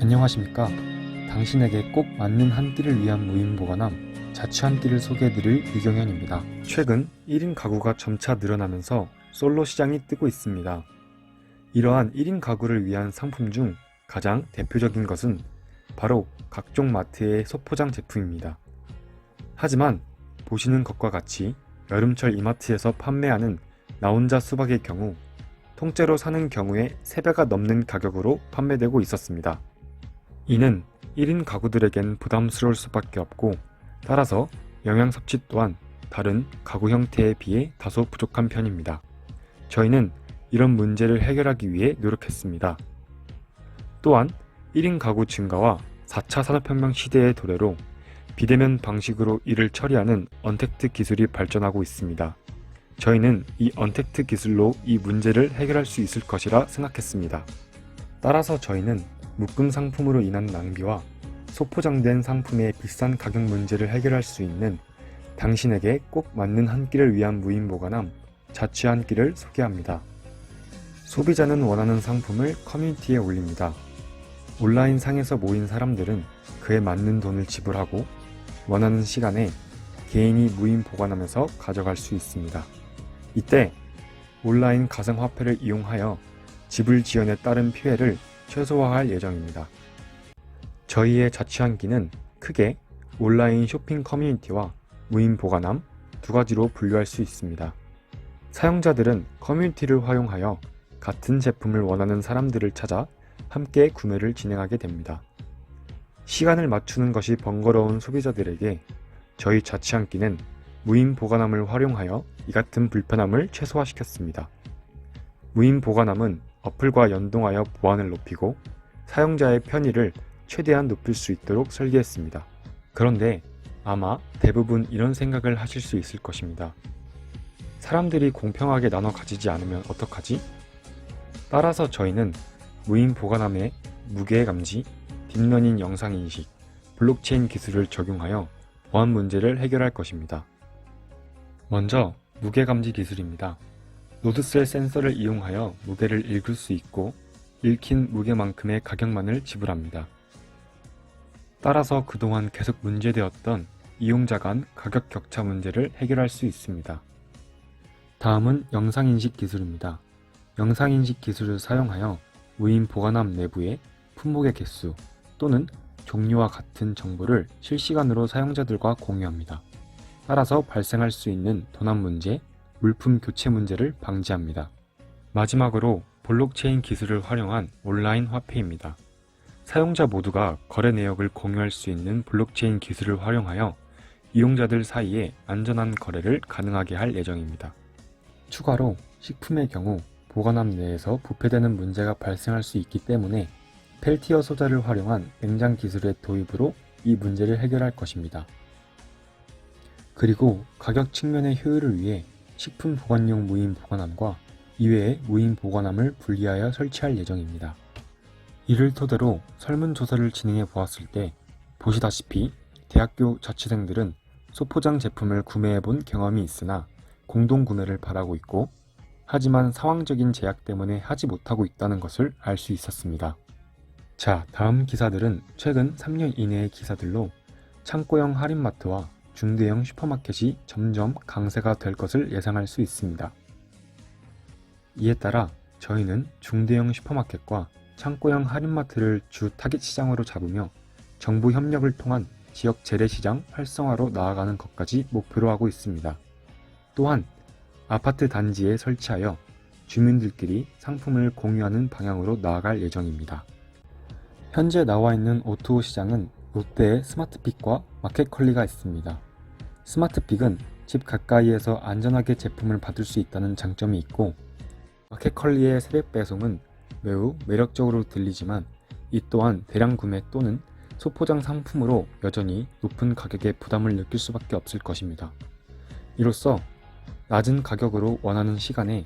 안녕하십니까. 당신에게 꼭 맞는 한 끼를 위한 무인 보관함 자취 한 끼를 소개해드릴 유경현입니다. 최근 1인 가구가 점차 늘어나면서 솔로 시장이 뜨고 있습니다. 이러한 1인 가구를 위한 상품 중 가장 대표적인 것은 바로 각종 마트의 소포장 제품입니다. 하지만 보시는 것과 같이 여름철 이마트에서 판매하는 나 혼자 수박의 경우 통째로 사는 경우에 3배가 넘는 가격으로 판매되고 있었습니다. 이는 1인 가구들에겐 부담스러울 수밖에 없고, 따라서 영양 섭취 또한 다른 가구 형태에 비해 다소 부족한 편입니다. 저희는 이런 문제를 해결하기 위해 노력했습니다. 또한 1인 가구 증가와 4차 산업혁명 시대의 도래로 비대면 방식으로 일을 처리하는 언택트 기술이 발전하고 있습니다. 저희는 이 언택트 기술로 이 문제를 해결할 수 있을 것이라 생각했습니다. 따라서 저희는 묶음 상품으로 인한 낭비와 소포장된 상품의 비싼 가격 문제를 해결할 수 있는 당신에게 꼭 맞는 한 끼를 위한 무인 보관함 자취 한 끼를 소개합니다. 소비자는 원하는 상품을 커뮤니티에 올립니다. 온라인 상에서 모인 사람들은 그에 맞는 돈을 지불하고 원하는 시간에 개인이 무인 보관함에서 가져갈 수 있습니다. 이때 온라인 가상화폐를 이용하여 지불 지연에 따른 피해를 최소화할 예정입니다. 저희의 자취 한 끼는 크게 온라인 쇼핑 커뮤니티와 무인 보관함 두 가지로 분류할 수 있습니다. 사용자들은 커뮤니티를 활용하여 같은 제품을 원하는 사람들을 찾아 함께 구매를 진행하게 됩니다. 시간을 맞추는 것이 번거로운 소비자들에게 저희 자취 한 끼는 무인 보관함을 활용하여 이 같은 불편함을 최소화시켰습니다. 무인 보관함은 어플과 연동하여 보안을 높이고 사용자의 편의를 최대한 높일 수 있도록 설계했습니다. 그런데 아마 대부분 이런 생각을 하실 수 있을 것입니다. 사람들이 공평하게 나눠 가지지 않으면 어떡하지? 따라서 저희는 무인 보관함에 무게 감지, 딥러닝 영상 인식, 블록체인 기술을 적용하여 보안 문제를 해결할 것입니다. 먼저 무게 감지 기술입니다. 노드셀 센서를 이용하여 무게를 읽을 수 있고 읽힌 무게만큼의 가격만을 지불합니다. 따라서 그동안 계속 문제되었던 이용자 간 가격 격차 문제를 해결할 수 있습니다. 다음은 영상인식 기술입니다. 영상인식 기술을 사용하여 무인 보관함 내부의 품목의 개수 또는 종류와 같은 정보를 실시간으로 사용자들과 공유합니다. 따라서 발생할 수 있는 도난 문제, 물품 교체 문제를 방지합니다. 마지막으로 블록체인 기술을 활용한 온라인 화폐입니다. 사용자 모두가 거래 내역을 공유할 수 있는 블록체인 기술을 활용하여 이용자들 사이에 안전한 거래를 가능하게 할 예정입니다. 추가로 식품의 경우 보관함 내에서 부패되는 문제가 발생할 수 있기 때문에 펠티어 소자를 활용한 냉장 기술의 도입으로 이 문제를 해결할 것입니다. 그리고 가격 측면의 효율을 위해 식품 보관용 무인 보관함과 이외의 무인 보관함을 분리하여 설치할 예정입니다. 이를 토대로 설문조사를 진행해 보았을 때 보시다시피 대학교 자취생들은 소포장 제품을 구매해 본 경험이 있으나 공동구매를 바라고 있고, 하지만 상황적인 제약 때문에 하지 못하고 있다는 것을 알 수 있었습니다. 자, 다음 기사들은 최근 3년 이내의 기사들로 창고형 할인마트와 중대형 슈퍼마켓이 점점 강세가 될 것을 예상할 수 있습니다. 이에 따라 저희는 중대형 슈퍼마켓과 창고형 할인마트를 주 타깃 시장으로 잡으며 정부 협력을 통한 지역 재래시장 활성화로 나아가는 것까지 목표로 하고 있습니다. 또한 아파트 단지에 설치하여 주민들끼리 상품을 공유하는 방향으로 나아갈 예정입니다. 현재 나와 있는 오토 시장은 롯데의 스마트픽과 마켓컬리가 있습니다. 스마트픽은 집 가까이에서 안전하게 제품을 받을 수 있다는 장점이 있고, 마켓컬리의 새벽 배송은 매우 매력적으로 들리지만 이 또한 대량 구매 또는 소포장 상품으로 여전히 높은 가격의 부담을 느낄 수밖에 없을 것입니다. 이로써 낮은 가격으로 원하는 시간에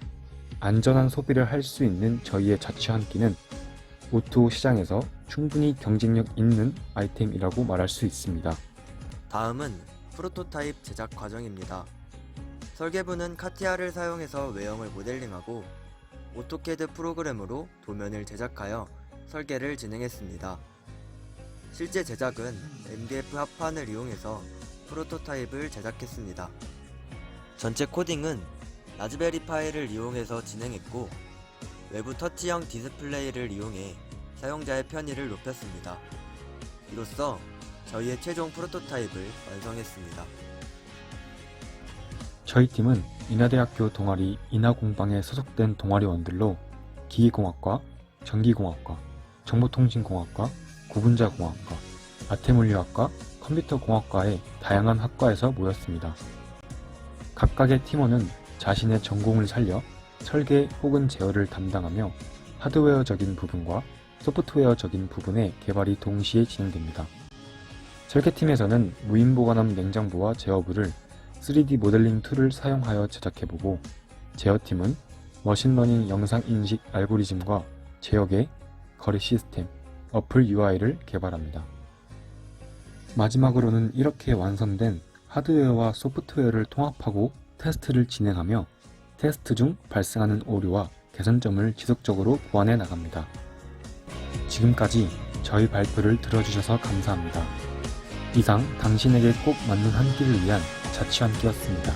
안전한 소비를 할 수 있는 저희의 자취 한 끼는 오토 시장에서 충분히 경쟁력 있는 아이템이라고 말할 수 있습니다. 다음은 프로토타입 제작 과정입니다. 설계부는 카티아를 사용해서 외형을 모델링하고 오토캐드 프로그램으로 도면을 제작하여 설계를 진행했습니다. 실제 제작은 MDF 합판을 이용해서 프로토타입을 제작했습니다. 전체 코딩은 라즈베리 파이를 이용해서 진행했고 외부 터치형 디스플레이를 이용해 사용자의 편의를 높였습니다. 이로써 저희의 최종 프로토타입을 완성했습니다. 저희 팀은 인하대학교 동아리 인하공방에 소속된 동아리원들로 기계공학과, 전기공학과, 정보통신공학과, 구분자공학과, 아태물리학과, 컴퓨터공학과의 다양한 학과에서 모였습니다. 각각의 팀원은 자신의 전공을 살려 설계 혹은 제어를 담당하며 하드웨어적인 부분과 소프트웨어적인 부분의 개발이 동시에 진행됩니다. 설계팀에서는 무인보관함 냉장부와 제어부를 3D 모델링 툴을 사용하여 제작해보고, 제어팀은 머신러닝 영상인식 알고리즘과 제어계, 거래 시스템, 어플 UI를 개발합니다. 마지막으로는 이렇게 완성된 하드웨어와 소프트웨어를 통합하고 테스트를 진행하며 테스트 중 발생하는 오류와 개선점을 지속적으로 보완해 나갑니다. 지금까지 저희 발표를 들어주셔서 감사합니다. 이상 당신에게 꼭 맞는 한 끼를 위한 자취한끼였습니다.